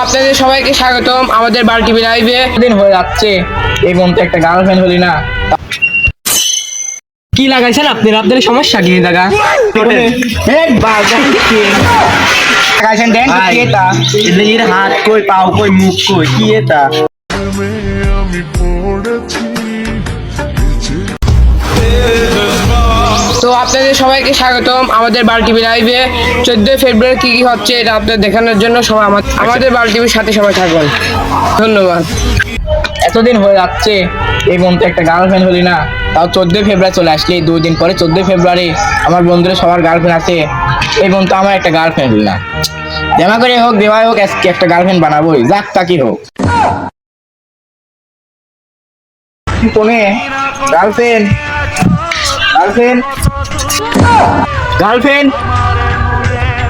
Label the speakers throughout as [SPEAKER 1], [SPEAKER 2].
[SPEAKER 1] আপনাদের সবাইকে স্বাগতম আমাদের বাল টিভি লাইভে।
[SPEAKER 2] দিন হয়ে যাচ্ছে এই বোন তো একটা গার্লফ্রেন্ড হলি না।
[SPEAKER 1] কি লাগাইছেন আপনারা? আপনাদের সমস্যা কি দাদা?
[SPEAKER 2] লাগাইছেন দেন তো কি এটা? এর হাত কই পাও কই মুখ কই কি এটা?
[SPEAKER 1] তো আপনাদের সবাইকে স্বাগতম আমাদের বাল টিভি লাইভে। 14 ফেব্রুয়ারি কি কি হচ্ছে এটা আপনাদের দেখানোর জন্য সবাই আমাদের বাল টিভির সাথে সবাই থাকবেন। ধন্যবাদ।
[SPEAKER 2] এতদিন হয়ে যাচ্ছে এই বোন তো একটা গার্লফ্রেন্ড হলি না, তাও 14 ফেব্রুয়ারি চলে আসলে 2 দিন পরে 14 ফেব্রুয়ারি আমার বন্ধুরা সবার গার্লফ্রেন্ড আছে, এই বোন তো আমার একটা গার্লফ্রেন্ড হলি না। জামা করে হোক দেওয়াই হোক আজকে একটা গার্লফ্রেন্ড বানাবোই, যাক তাকি হোক। কোনে গার্লফ্রেন্ড গার্লফ্রেন্ড গার্লফ্রেন্ড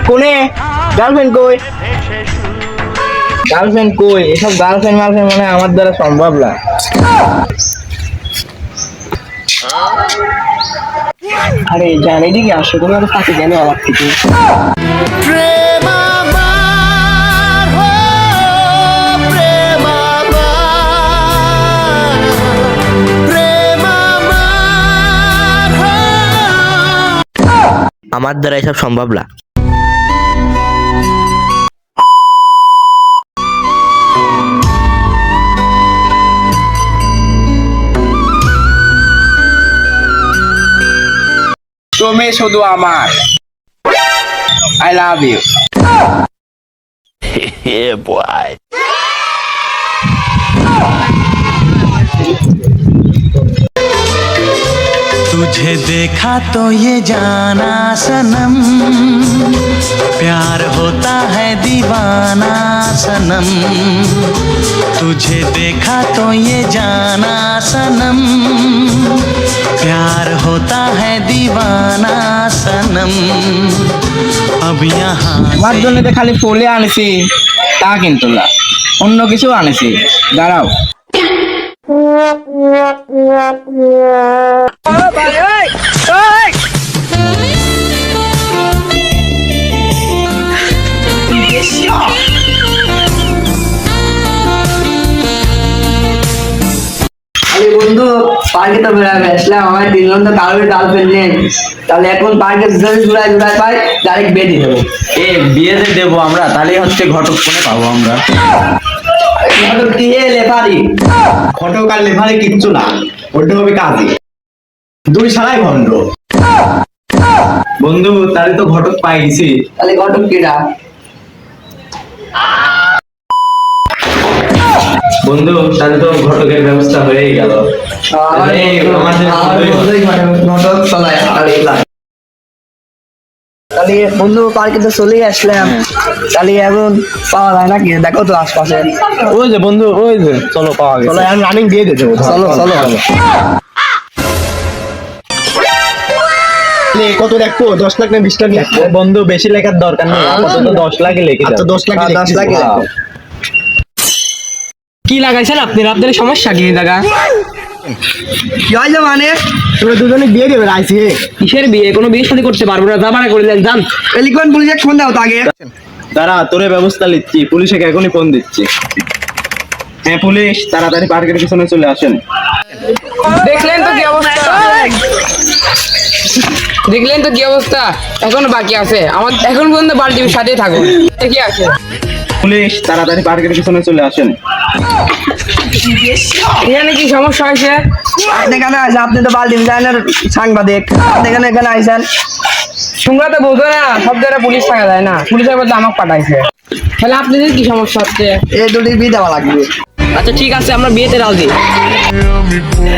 [SPEAKER 2] কোনে গার্লফ্রেন্ড কই গার্লফ্রেন্ড কই? এসব গার্লফ্রেন্ড মার্লফ্রেন্ড মানে আমার দ্বারা সম্ভব না। আরে জানি দিকে আসো, তুমি আর সাথে জানো আমার থেকে।
[SPEAKER 3] আমার দ্বারা এসব সম্ভব না।
[SPEAKER 2] তুমি শুধু আমার, I love you.
[SPEAKER 3] Yeah, boy.
[SPEAKER 4] तुझे देखा तो ये जाना सनम, प्यार होता है दीवाना सनम। तुझे देखा तो ये जाना सनम, प्यार होता है दीवाना सनम। अब यहाँ
[SPEAKER 2] আমার জন্য তো খালি ফুলে আনেছি তা কিন্তু না, অন্য কিছু আনেছি। দাঁড়াও,
[SPEAKER 5] বন্ধু পার্কে তো বেড়াবে আসলাম, আমার 3 ঘন্টা কারোর গার্লফ্রেন্ড নেই, তাহলে এখন পার্কে ঘুরায় পাই ডাইরেক্ট বেডে দেবো।
[SPEAKER 2] বিয়েতে দেবো আমরা, তাহলে হচ্ছে ঘটক কোনে পাবো আমরা?
[SPEAKER 5] লেফারি
[SPEAKER 2] ঘটক আর লেভারে কিচ্ছু না, ওটা হবে কাজে। দুই সারাই ভণ্ড। বন্ধু তাহলে তো ঘটক পাই গেছি।
[SPEAKER 5] তাহলে ঘটক কেডা?
[SPEAKER 2] বন্ধু তাহলে তো ঘটকের ব্যবস্থা হয়েই গেল।
[SPEAKER 5] ঘটক চলায়। তাহলে বন্ধু পার্কে তো চলেই আসলাম, তাহলে এখন পাওয়া যায় নাকি? দেখো তো আশপাশে।
[SPEAKER 2] ওই যে বন্ধু, ওই যে চলো পাওয়া গেছে। চলো আমি রানিং দিয়ে দেবো।
[SPEAKER 5] চলো চলো
[SPEAKER 2] কত দেখবো? 10 লাখ না 20 লাখ লিখবো? বন্ধু বেশি লেখার দরকার নেই, আপাতত 10 লাখ লিখে দাও। 10 লাখ
[SPEAKER 5] 10 লাখ
[SPEAKER 1] কি লাগাইছেন আপনারা? আপনাদের সমস্যা কি দাদা?
[SPEAKER 5] কি হয়েছে মানে?
[SPEAKER 2] তোমরা দুজনে বিয়ে দেবে রাইছি।
[SPEAKER 1] কিসের বিয়ে? কোনো বিয়ে শাদী করতে পারবো না, জামানা করে দেন যান।
[SPEAKER 5] এলিকন পুলিশে ফোন দাও তো আগে।
[SPEAKER 2] দাঁড়া, তোরে ব্যবস্থা নিচ্ছি, পুলিশে এখনই ফোন দিচ্ছি। হ্যাঁ পুলিশ, তাড়াতাড়ি পার্কের পিছনে চলে আসেন।
[SPEAKER 1] দেখলেন তো কি অবস্থা? দেখলেন তো কি অবস্থা? এখনো বাকি আছে আমার, এখন পর্যন্ত বাল টিভির সাথেই থাকুন। কি আছে?
[SPEAKER 2] পুলিশ তাড়াতাড়ি পার্কের পিছনে চলে আসেন।
[SPEAKER 1] এখানে কি সমস্যা হয়েছে?
[SPEAKER 5] আপনি কেন আছেন? আপনি তো বাল্টি ডিজাইনের সাংবাদিক, আপনি এখানে আইছেন?
[SPEAKER 1] তোমরা তো বোঝো না, সব জায়গায় পুলিশ থাকা যায় না, পুলিশের বলতে আমাকে পাঠাইছে। তাহলে আপনাদের কি সমস্যা হচ্ছে?
[SPEAKER 5] এই দুটি বিয়ে দেওয়া লাগবে।
[SPEAKER 1] আচ্ছা ঠিক আছে, আমরা বিয়েতে রাজি।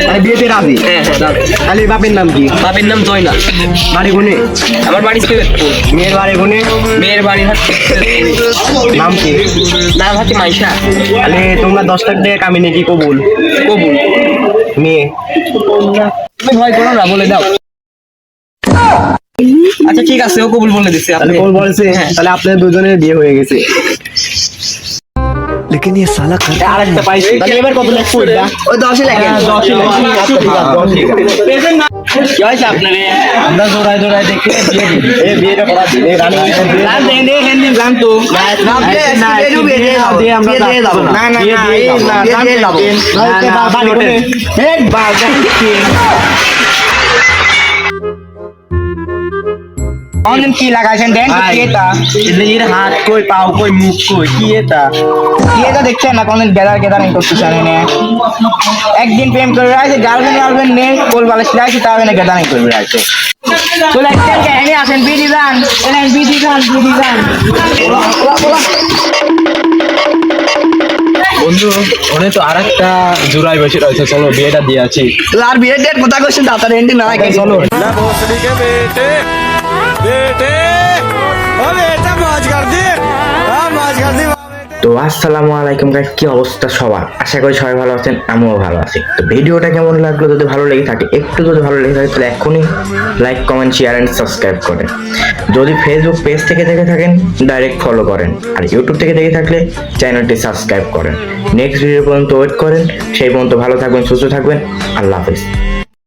[SPEAKER 2] মানে বিয়েতে রাজি?
[SPEAKER 1] হ্যাঁ রাজি।
[SPEAKER 2] তাহলে বাপের নাম কি?
[SPEAKER 1] বাপের নাম জয়নাল।
[SPEAKER 2] বাড়ি গুনে?
[SPEAKER 1] আমার বাড়ি সিলেটপুর।
[SPEAKER 2] মেয়ের বাড়ি গুনে?
[SPEAKER 1] মেয়ের বাড়ি হচ্ছে
[SPEAKER 2] নাম কি?
[SPEAKER 1] নাম হচ্ছে মাইশা।
[SPEAKER 2] তাহলে তোমরা 10 লাখ টাকা কামিয়ে কি কবুল?
[SPEAKER 1] কবুল।
[SPEAKER 2] মেয়ে
[SPEAKER 1] তুমি ভয় করো না, বলে দাও। আচ্ছা ঠিক আছে, ও কবুল বলে দিচ্ছে।
[SPEAKER 2] তাহলে কবুল বলেছে? তাহলে আপনাদের দুজনের বিয়ে হয়ে গেছে।
[SPEAKER 4] लेकिन ये साला कर
[SPEAKER 2] আরেকটা পাইছি। তাহলে এবার কত লাখ পড়বে?
[SPEAKER 5] ওই 10 লাগে।
[SPEAKER 2] 10 লাখ। কি হয়েছে আপনারে? আমরা জোড়ায় জোড়ায় দেখে বিয়ে দিই। এই বিয়েটা করা দিলে রানী গান দেন দে হেন গান তো না
[SPEAKER 5] বিয়ে আমরা যাবো না।
[SPEAKER 2] না
[SPEAKER 5] বিয়ে দিয়ে যাবো।
[SPEAKER 2] বাড়ি করে এক বাগান কি অনলাইন কি লাগাইছেন দেন তো কি এটা এর হাত কই পাও কই মুখ কই কি এটা দেখছেন না কোনদিন গেদার গেদার নেই করতে জানি না একদিন প্রেম করে আছে গার্লফ্রেন্ড নেই কোল বালে শিলাইছে তাও না গেদার নেই করবে আছে চলে আসেন কে এনে আসেন বিডি গান এলেন বিডি গান
[SPEAKER 6] বন্ধু ওনে তো আরেকটা জোড়ায় বসে রয়েছে, চলো বিয়েটা দিয়ে আছি।
[SPEAKER 5] আর বিয়ের ডেট কোথায় করছেন তাড়াতাড়ি এন্ডি না কে
[SPEAKER 6] চলো।
[SPEAKER 3] তো আসসালামু আলাইকুম গাইস, কি অবস্থা সবার? আশা করি সবাই ভালো আছেন, আমিও ভালো আছি। তো ভিডিওটা কেমন লাগলো? যদি ভালো লেগে থাকে, একটু যদি ভালো লেগে থাকে তাহলে এখনই like, comment, share and subscribe করেন। যদি ফেসবুক পেজ থেকে দেখে থাকেন ডাইরেক্ট ফলো করেন, আর ইউটিউব থেকে দেখে থাকলে চ্যানেলটি সাবস্ক্রাইব করেন। নেক্সট ভিডিও পর্যন্ত ওয়েট করেন। সেই পর্যন্ত ভালো থাকবেন, সুস্থ থাকবেন। আল্লাহ হাফেজ।